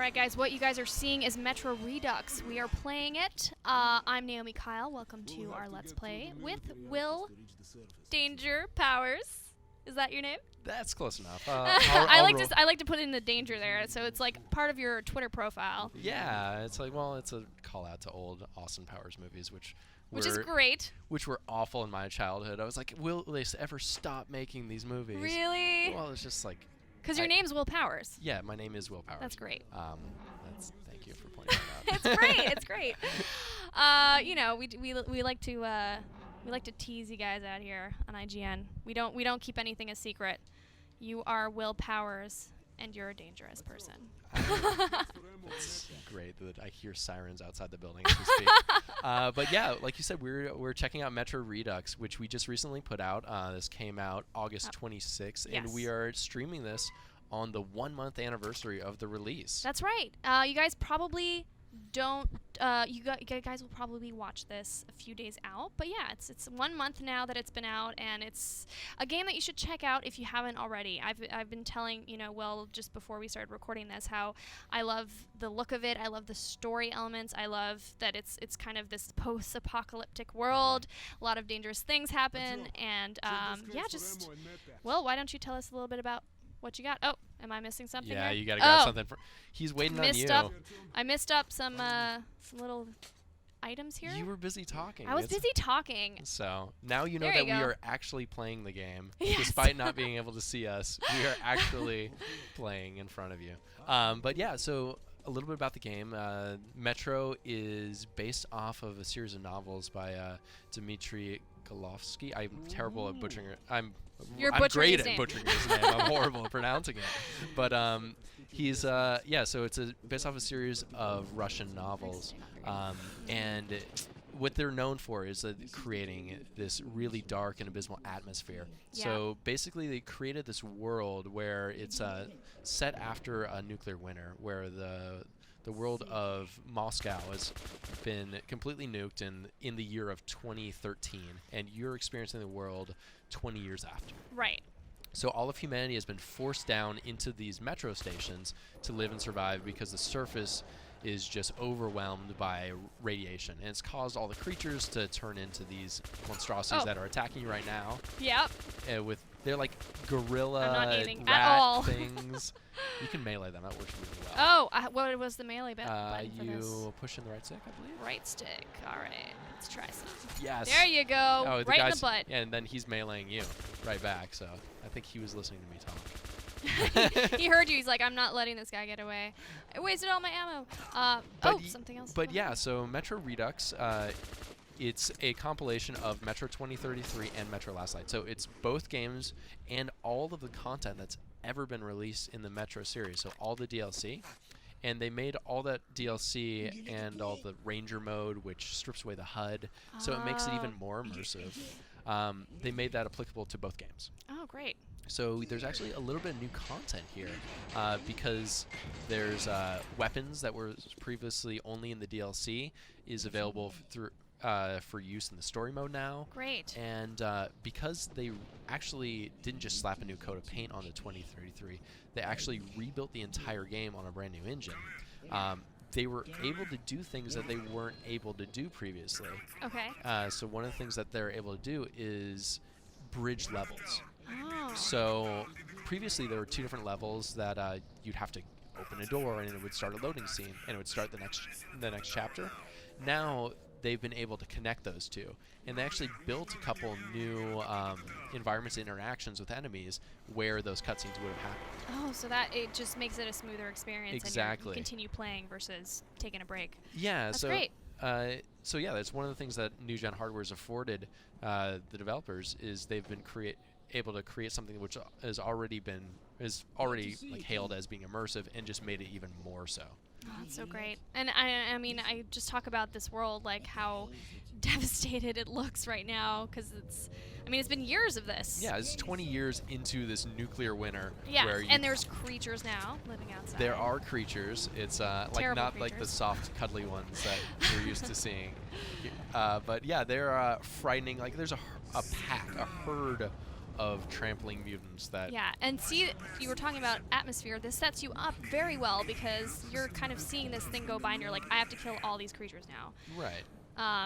Alright guys, what you guys are seeing is Metro Redux. We are playing it. I'm Naomi Kyle. Welcome to our Let's Play with Will Danger Powers. Is that your name? That's close enough. I like to put in the danger there, so it's like part of your Twitter profile. Yeah, it's like, well, it's a call out to old Austin Powers movies, which is great. Which were awful in my childhood. I was like, will they ever stop making these movies? Really? Well, it's just like... Because your name's Will Powers. Yeah, my name is Will Powers. That's great. Thank you for pointing that out. It's great. It's great. You know, we like to tease you guys out here on IGN. We don't keep anything a secret. You are Will Powers, and you're a dangerous person. It's great that I hear sirens outside the building as we speak. But yeah, like you said, we're checking out Metro Redux, which we just recently put out. This came out August 26th, yes. and we are streaming this on the 1-month anniversary of the release. That's right. You guys probably don't. You guys will probably watch this a few days out, but yeah, it's 1 month now that it's been out, and it's a game that you should check out if you haven't already. I've been telling Will just before we started recording this how I love the look of it. I love the story elements. I love that it's kind of this post-apocalyptic world. A lot of dangerous things happen, and yeah, just Will, why don't you tell us a little bit about what you got? Oh, am I missing something? Yeah, here? you gotta grab something. He's waiting on you. I missed up some little items here. You were busy talking. I was busy talking. So now you know that we are actually playing the game, yes. Despite not being able to see us. We are actually playing in front of you. But yeah, so a little bit about the game. Metro is based off of a series of novels by Dmitry Golovsky. I'm terrible at butchering it. I'm great at butchering his name. I'm horrible at pronouncing it. But he's so it's based off a series of Russian novels, and what they're known for is creating this really dark and abysmal atmosphere. Yeah. So basically, they created this world where it's set after a nuclear winter, where the world of Moscow has been completely nuked in the year of 2013, and you're experiencing the world 20 years after. Right. So all of humanity has been forced down into these metro stations to live and survive because the surface is just overwhelmed by radiation, and it's caused all the creatures to turn into these monstrosities that are attacking you right now. Yep. They're like gorilla rat things. You can melee them. That works really well. Oh, what was the melee button for this? You push in the right stick, I believe. Right stick. All right. Let's try some. Yes. There you go. Oh, right in the butt. And then he's meleeing you right back. So I think he was listening to me talk. He heard you. He's like, I'm not letting this guy get away. I wasted all my ammo. Something else. But yeah, so Metro Redux, it's a compilation of Metro 2033 and Metro Last Light. So it's both games and all of the content that's ever been released in the Metro series. So all the DLC. And they made all that DLC and all the Ranger mode, which strips away the HUD. So it makes it even more immersive. They made that applicable to both games. Oh, great. So there's actually a little bit of new content here because there's weapons that were previously only in the DLC is available for use in the story mode now. Great. And because they actually didn't just slap a new coat of paint on the 2033, they actually rebuilt the entire game on a brand new engine. They were able to do things that they weren't able to do previously. Okay. So one of the things that they're able to do is bridge levels. Oh. So previously there were 2 different levels that you'd have to open a door and it would start a loading scene and it would start the next chapter. Now they've been able to connect those 2, and they actually built a couple new environments and interactions with enemies where those cutscenes would have happened. Oh, so that it just makes it a smoother experience. Exactly. And you continue playing versus taking a break. Yeah. That's great. So yeah, that's one of the things that new gen hardware has afforded the developers is they've been able to create something which is already like hailed as being immersive and just made it even more so. Oh, that's so great. And I mean, I just talk about this world, like how devastated it looks right now, because it's been years of this. Yeah, it's 20 years into this nuclear winter. Yeah, where and there's creatures now living outside. There are creatures. It's like not like the soft, cuddly ones that we're used to seeing. But yeah, they're frightening. Like there's a pack, a herd of trampling mutants that. Yeah, and see, you were talking about atmosphere. This sets you up very well because you're kind of seeing this thing go by and you're like, I have to kill all these creatures now. Right.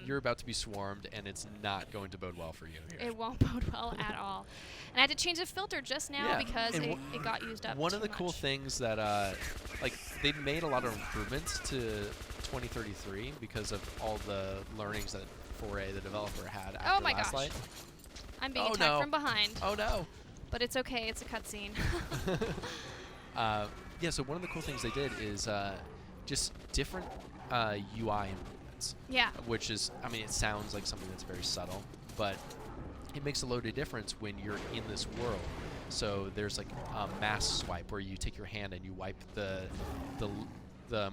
You're about to be swarmed, and it's not going to bode well for you here. It won't bode well at all. And I had to change the filter just now because it got used up One of the too cool much. things that, like, they've made a lot of improvements to 2033 because of all the learnings that 4A, the developer, had after Oh my last gosh. light. I'm being Oh, attacked no. from behind. Oh no! But it's okay, it's a cutscene. Yeah, so one of the cool things they did is just different UI improvements. Yeah. Which is, I mean, it sounds like something that's very subtle, but it makes a load of difference when you're in this world. So there's like a mask swipe where you take your hand and you wipe the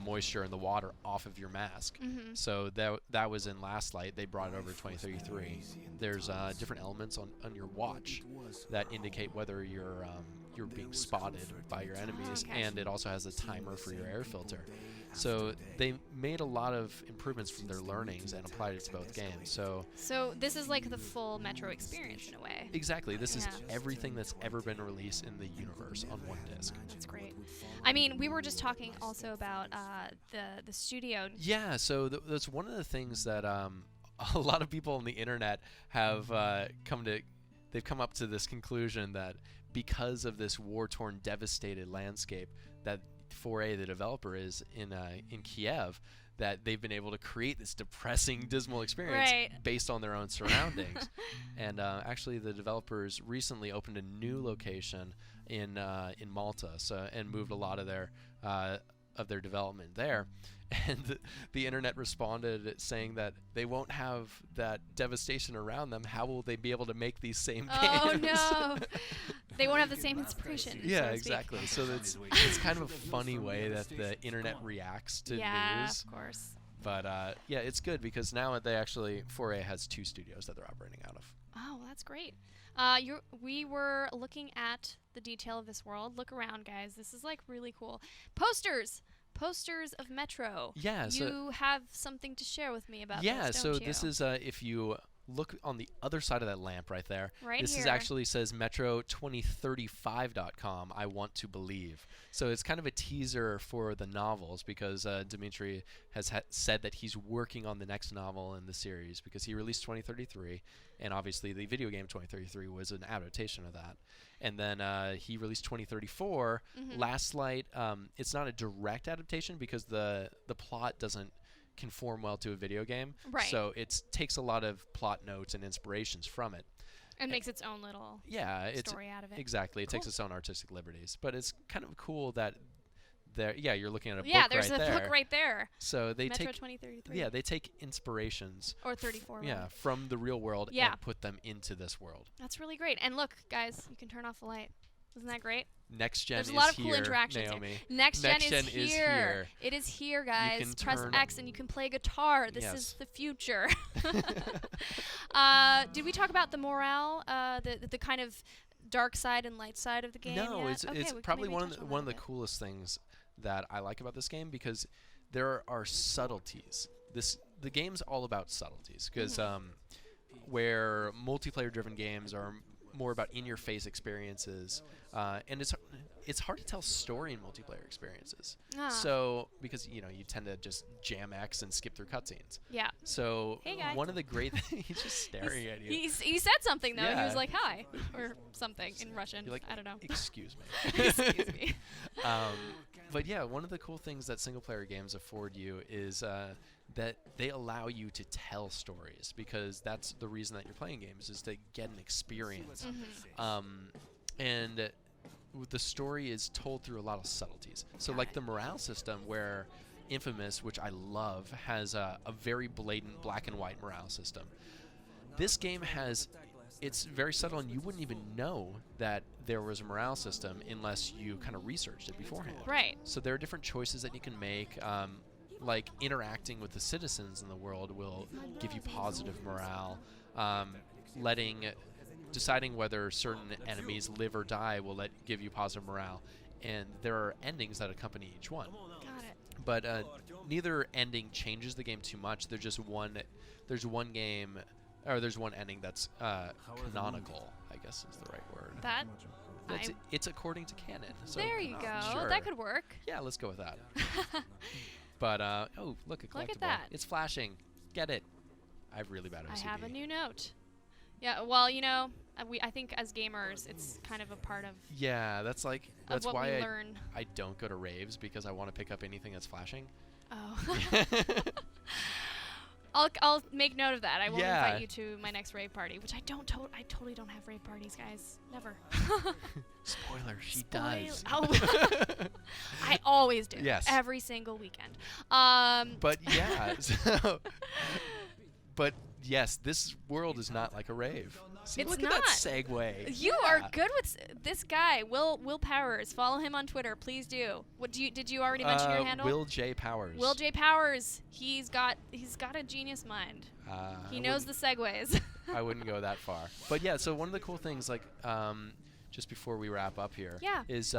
moisture and the water off of your mask. Mm-hmm. So that was in Last Light. They brought it over to 2033. There's different elements on your watch that indicate whether you're being spotted by your enemies, Okay. and it also has a timer for your air filter. So they made a lot of improvements from their learnings and applied it to both games. So this is like the full Metro experience in a way. exactly, this is Yeah. everything that's ever been released in the universe on one disc. That's great. I mean, we were just talking also about the studio. Yeah, so that's one of the things that a lot of people on the internet have they've come up to this conclusion that because of this war-torn, devastated landscape that 4A, the developer, is in Kiev, that they've been able to create this depressing, dismal experience Right. based on their own surroundings. And actually, the developers recently opened a new location in Malta, and moved a lot of their development there. And the internet responded saying that they won't have that devastation around them. How will they be able to make these same Oh games? no! They won't have the same inspiration. Yeah, so to speak. exactly. So it's kind of a funny way that the internet reacts to Yeah, news. of course. But yeah, it's good because now 4A has 2 studios that they're operating out of. Oh, well, that's great. We were looking at the detail of this world. Look around, guys. This is like really cool. Posters of Metro. Yeah, so You have something to share with me about yeah, this, so don't you? this is if you look on the other side of that lamp right there. Right this here. is actually says Metro2035.com. I want to believe. So it's kind of a teaser for the novels because Dimitri has said that he's working on the next novel in the series because he released 2033, and obviously the video game 2033 was an adaptation of that. And then he released 2034. Mm-hmm. Last Light. It's not a direct adaptation because the plot doesn't conform well to a video game. Right. So it takes a lot of plot notes and inspirations from it. And makes its own little story out of it. Exactly. It takes its own artistic liberties. But it's kind of cool that you're looking at a book there's right a there. book right there. So they Metro take 2033. Yeah, they take inspirations Or 34. yeah, from the real world Yeah. and put them into this world. That's really great. And look, guys, you can turn off the light. Isn't that great? Next gen There's is a lot of here, cool interactions Naomi. here. Next gen is here. It is here, guys. can Press turn- X and you can play guitar. This Yes. is the future. Did we talk about the morale, the kind of dark side and light side of the game? No, yet? Okay, it's we can probably maybe one of touch the, on one of that the a bit. coolest things that I like about this game because there are subtleties. The game's all about subtleties because Mm-hmm. Where multiplayer-driven games are more about in-your-face experiences, and it's hard to tell story in multiplayer experiences. Ah. So because you tend to just jam X and skip through cutscenes. Yeah. So Hey, guys. one of the great he's just staring at you. He said something though. He Yeah. was like hi or something in Russian. You're like, I don't know. Excuse me. Excuse me. But yeah, one of the cool things that single-player games afford you is that they allow you to tell stories because that's the reason that you're playing games is to get an experience. And the story is told through a lot of subtleties. So like the morale system where Infamous, which I love, has a very blatant black and white morale system. This game it's very subtle and you wouldn't even know that there was a morale system unless you kind of researched it beforehand. Right. So there are different choices that you can make. Like interacting with the citizens in the world will give you positive morale. Deciding whether certain enemies live or die will give you positive morale. And there are endings that accompany each one. Got it. But neither ending changes the game too much. There's just one ending that's canonical, I guess is the right word. That. It's according to canon. So There you go. sure. That could work. Yeah, let's go with that. But oh, look, a collectible. Look at that. It's flashing. Get it. I have really bad OCD. I have a new note. Yeah, well, you know, I think as gamers, it's kind of a part of Yeah, that's like that's what why we learn. I don't go to raves, because I want to pick up anything that's flashing. Oh. I'll make note of that. I won't Yeah. invite you to my next rave party, which I totally don't have rave parties, guys. Never. Spoiler, she does. Oh. I always do. Yes. Every single weekend. But yeah, but yes, this world is not like a rave. See, It's look not. at that segue. You are good with this guy, Will Powers. Follow him on Twitter, please do. Did you already mention your handle? Will J. Powers. Will J. Powers. He's got a genius mind. He knows the segues. I wouldn't go that far. But yeah, so one of the cool things, like, just before we wrap up here, Yeah. is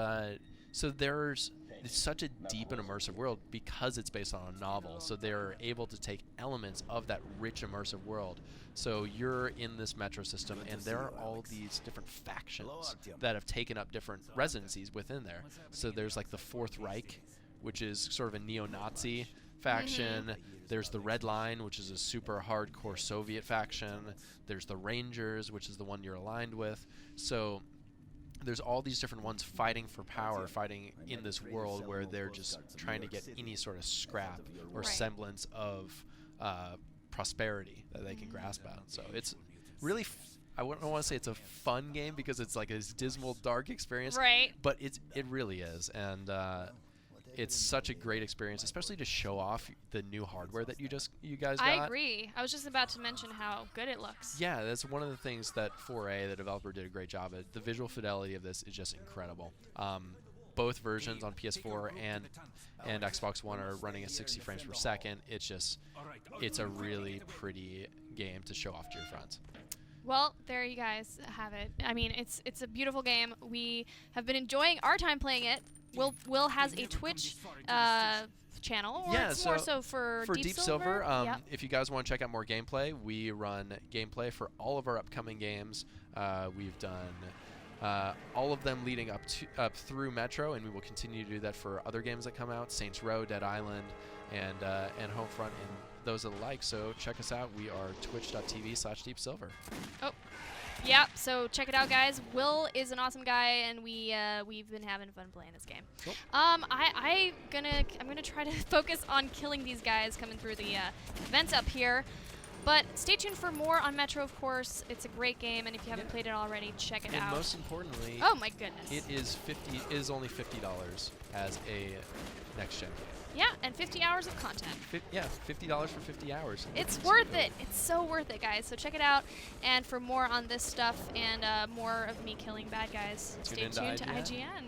it's such a deep and immersive world because it's based on a novel. So they're able to take elements of that rich immersive world. So you're in this metro system, and there are all these different factions that have taken up different residencies within there. So there's like the Fourth Reich, which is sort of a neo-Nazi faction. There's the Red Line, which is a super hardcore Soviet faction. There's the Rangers, which is the one you're aligned with. So there's all these different ones fighting for power, fighting in this world where they're just trying to get any sort of scrap or Right. semblance of prosperity that they can grasp at. So it's really, I wouldn't want to say it's a fun game because it's like this dismal, dark experience, Right. but it really is. And it's such a great experience, especially to show off the new hardware that you guys got. I agree. I was just about to mention how good it looks. Yeah, that's one of the things that 4A, the developer, did a great job at. The visual fidelity of this is just incredible. Both versions on PS4 and Xbox One are running at 60 frames per second. It's a really pretty game to show off to your friends. Well, there you guys have it. I mean, it's a beautiful game. We have been enjoying our time playing it. Will has a Twitch channel, or Yeah, it's more so for Deep Silver. Yep. If you guys want to check out more gameplay, we run gameplay for all of our upcoming games. We've done all of them leading up through Metro, and we will continue to do that for other games that come out: Saints Row, Dead Island, and Homefront, and those alike. So check us out. We are twitch.tv/deepsilver. Oh. Yeah, so check it out, guys. Will is an awesome guy, and we've been having fun playing this game. Cool. I'm gonna try to focus on killing these guys coming through the vents up here. But stay tuned for more on Metro, of course. It's a great game, and if you haven't played it already, check it And out. most importantly, Oh my goodness. it is only $50 as a next gen game. Yeah, and 50 hours of content. $50 for 50 hours. It's worth it. It's so worth it, guys. So check it out. And for more on this stuff and more of me killing bad guys, stay tuned to IGN.